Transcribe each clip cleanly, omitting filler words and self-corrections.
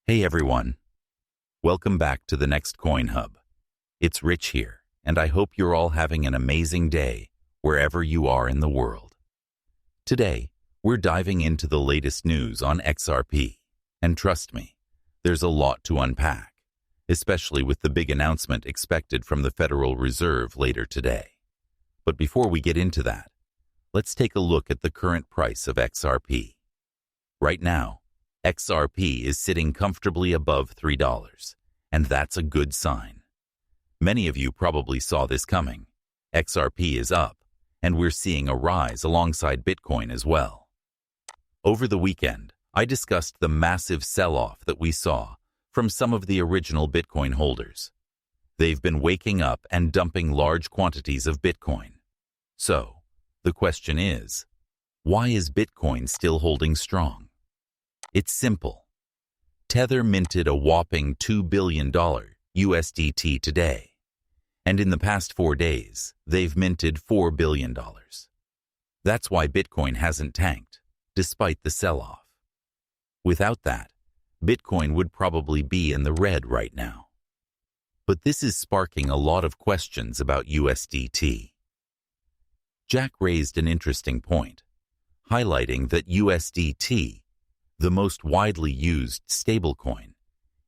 Hey everyone, welcome back to the next Coin Hub. It's Rich here, and I hope you're all having an amazing day wherever you are in the world. Today, we're diving into the latest news on XRP, and trust me, there's a lot to unpack, especially with the big announcement expected from the Federal Reserve later today. But before we get into that, let's take a look at the current price of XRP. Right now, XRP is sitting comfortably above $3, and that's a good sign. Many of you probably saw this coming. XRP is up, and we're seeing a rise alongside Bitcoin as well. Over the weekend, I discussed the massive sell-off that we saw from some of the original Bitcoin holders. They've been waking up and dumping large quantities of Bitcoin. So, the question is, why is Bitcoin still holding strong? It's simple. Tether minted a whopping $2 billion USDT today, and in the past 4 days, they've minted $4 billion. That's why Bitcoin hasn't tanked, despite the sell-off. Without that, Bitcoin would probably be in the red right now. But this is sparking a lot of questions about USDT. Jack raised an interesting point, highlighting that USDT, the most widely used stablecoin,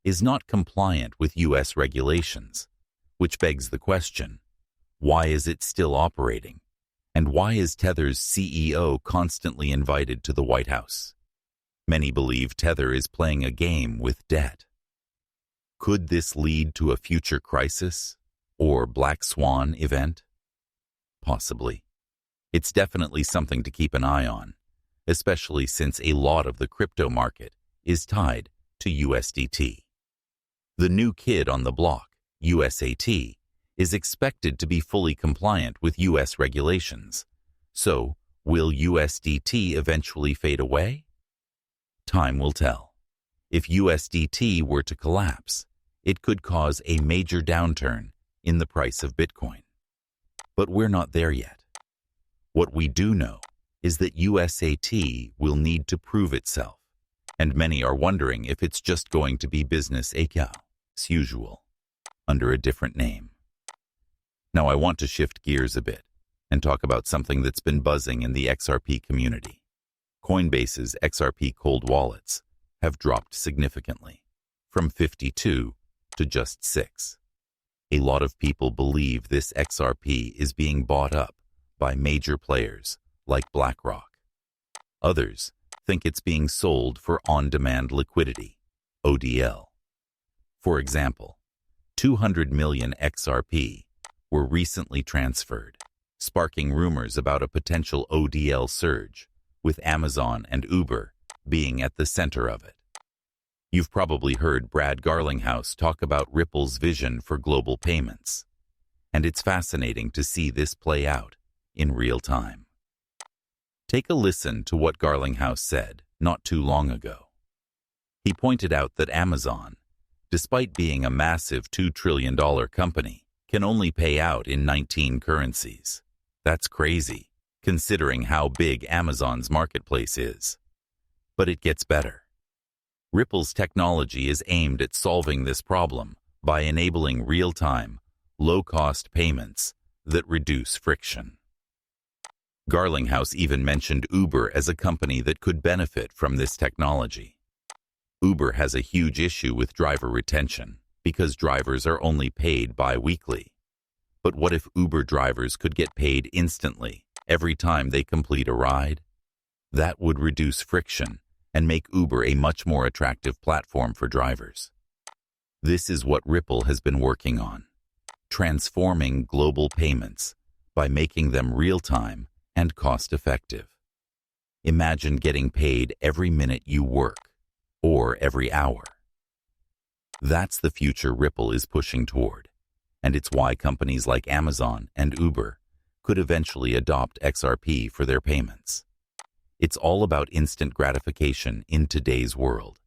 is not compliant with U.S. regulations, which begs the question, why is it still operating? And why is Tether's CEO constantly invited to the White House? Many believe Tether is playing a game with debt. Could this lead to a future crisis or black swan event? Possibly. It's definitely something to keep an eye on, especially since a lot of the crypto market is tied to USDT. The new kid on the block, USAT, is expected to be fully compliant with US regulations. So, will USDT eventually fade away? Time will tell. If USDT were to collapse, it could cause a major downturn in the price of Bitcoin. But we're not there yet. What we do know is that USAT will need to prove itself, and many are wondering if it's just going to be business as usual, under a different name. Now I want to shift gears a bit and talk about something that's been buzzing in the XRP community. Coinbase's XRP cold wallets have dropped significantly, from 52 to just 6. A lot of people believe this XRP is being bought up by major players like BlackRock. Others think it's being sold for on-demand liquidity, ODL. For example, 200 million XRP were recently transferred, sparking rumors about a potential ODL surge, with Amazon and Uber being at the center of it. You've probably heard Brad Garlinghouse talk about Ripple's vision for global payments, and it's fascinating to see this play out in real time. Take a listen to what Garlinghouse said not too long ago. He pointed out that Amazon, despite being a massive $2 trillion company, can only pay out in 19 currencies. That's crazy, considering how big Amazon's marketplace is. But it gets better. Ripple's technology is aimed at solving this problem by enabling real-time, low-cost payments that reduce friction. Garlinghouse even mentioned Uber as a company that could benefit from this technology. Uber has a huge issue with driver retention because drivers are only paid bi-weekly. But what if Uber drivers could get paid instantly every time they complete a ride? That would reduce friction and make Uber a much more attractive platform for drivers. This is what Ripple has been working on, transforming global payments by making them real-time and cost-effective. Imagine getting paid every minute you work, or every hour. That's the future Ripple is pushing toward, and it's why companies like Amazon and Uber could eventually adopt XRP for their payments. It's all about instant gratification in today's world,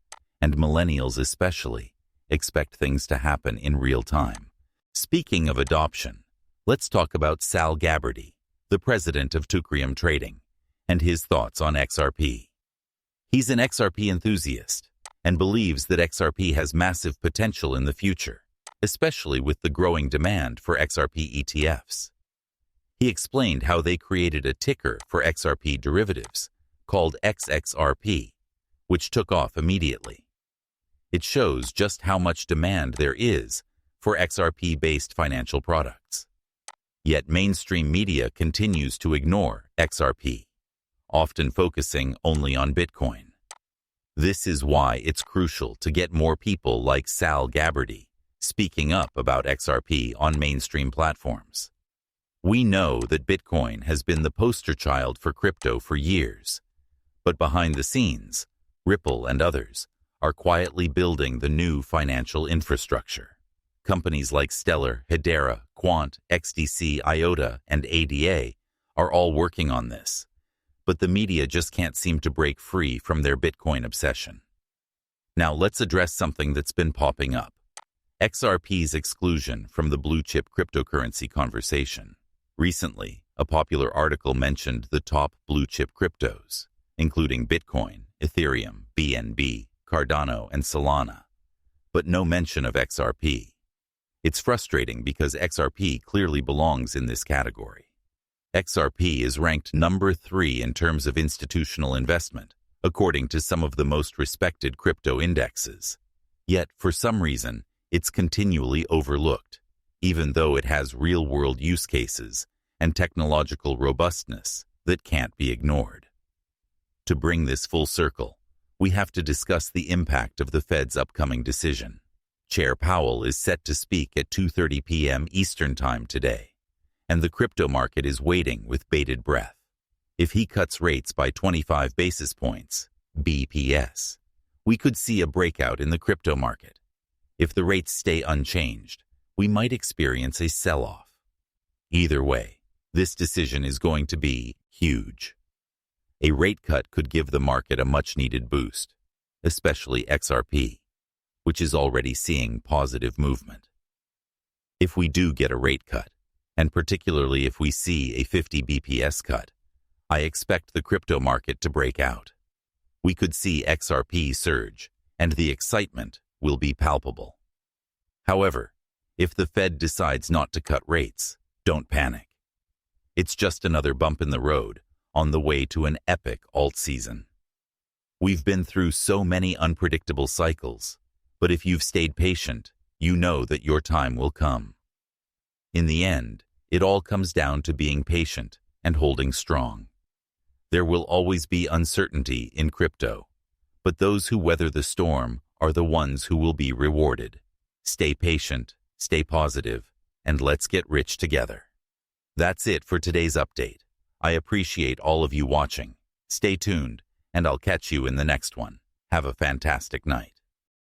and millennials especially expect things to happen in real time. Speaking of adoption, let's talk about Sal Gabbardi, the president of Teucrium Trading, and his thoughts on XRP. He's an XRP enthusiast, and believes that XRP has massive potential in the future, especially with the growing demand for XRP ETFs. He explained how they created a ticker for XRP derivatives called XXRP, which took off immediately. It shows just how much demand there is for XRP-based financial products. Yet mainstream media continues to ignore XRP, often focusing only on Bitcoin. This is why it's crucial to get more people like Sal Gabbardi speaking up about XRP on mainstream platforms. We know that Bitcoin has been the poster child for crypto for years, but behind the scenes, Ripple and others are quietly building the new financial infrastructure. Companies like Stellar, Hedera, Quant, XDC, IOTA, and ADA are all working on this, but the media just can't seem to break free from their Bitcoin obsession. Now let's address something that's been popping up: XRP's exclusion from the blue-chip cryptocurrency conversation. Recently, a popular article mentioned the top blue-chip cryptos, including Bitcoin, Ethereum, BNB, Cardano, and Solana, but no mention of XRP. It's frustrating because XRP clearly belongs in this category. XRP is ranked number 3 in terms of institutional investment, according to some of the most respected crypto indexes. Yet, for some reason, it's continually overlooked, even though it has real-world use cases and technological robustness that can't be ignored. To bring this full circle, we have to discuss the impact of the Fed's upcoming decision. Chair Powell is set to speak at 2:30 p.m. Eastern Time today, and the crypto market is waiting with bated breath. If he cuts rates by 25 basis points, BPS, we could see a breakout in the crypto market. If the rates stay unchanged, we might experience a sell-off. Either way, this decision is going to be huge. A rate cut could give the market a much-needed boost, especially XRP, which is already seeing positive movement. If we do get a rate cut, and particularly if we see a 50 BPS cut, I expect the crypto market to break out. We could see XRP surge, and the excitement will be palpable. However, if the Fed decides not to cut rates, don't panic. It's just another bump in the road on the way to an epic alt season. We've been through so many unpredictable cycles, but if you've stayed patient, you know that your time will come. In the end, it all comes down to being patient and holding strong. There will always be uncertainty in crypto, but those who weather the storm are the ones who will be rewarded. Stay patient, stay positive, and let's get rich together. That's it for today's update. I appreciate all of you watching. Stay tuned, and I'll catch you in the next one. Have a fantastic night.